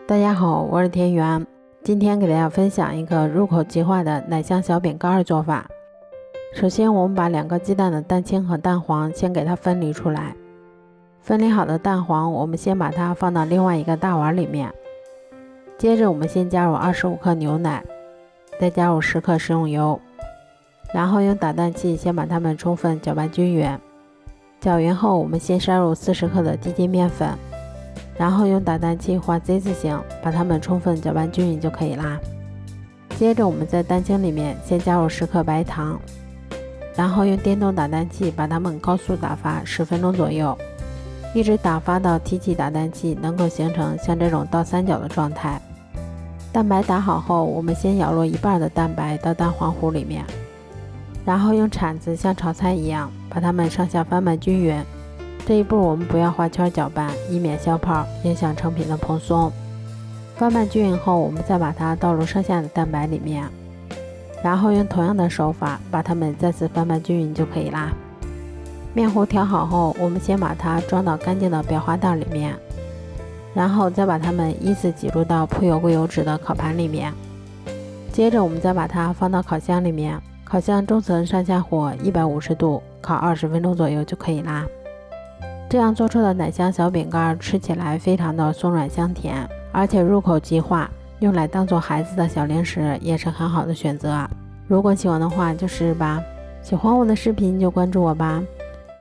大家好，我是田园，今天给大家分享一个入口即化的奶香小饼干做法。首先我们把2个鸡蛋的蛋清和蛋黄先给它分离出来。分离好的蛋黄我们先把它放到另外一个大碗里面，接着我们先加入25克牛奶，再加入10克食用油，然后用打蛋器先把它们充分搅拌均匀。搅匀后我们先筛入40克的低筋面粉，然后用打蛋器画 Z 字形，把它们充分搅拌均匀就可以啦。接着我们在蛋清里面先加入10克白糖，然后用电动打蛋器把它们高速打发10分钟左右，一直打发到提起打蛋器能够形成像这种倒三角的状态。蛋白打好后，我们先舀落一半的蛋白到蛋黄糊里面，然后用铲子像炒菜一样把它们上下翻拌均匀。这一步我们不要画圈搅拌，以免消泡，影响成品的蓬松。翻拌均匀后，我们再把它倒入剩下的蛋白里面，然后用同样的手法把它们再次翻拌均匀就可以啦。面糊调好后，我们先把它装到干净的裱花袋里面，然后再把它们依次挤入到铺有硅油纸的烤盘里面。接着我们再把它放到烤箱里面，烤箱中层上下火150度，烤20分钟左右就可以啦。这样做出的奶香小饼干吃起来非常的松软香甜，而且入口即化，用来当做孩子的小零食也是很好的选择。如果喜欢的话就试试吧，喜欢我的视频就关注我吧。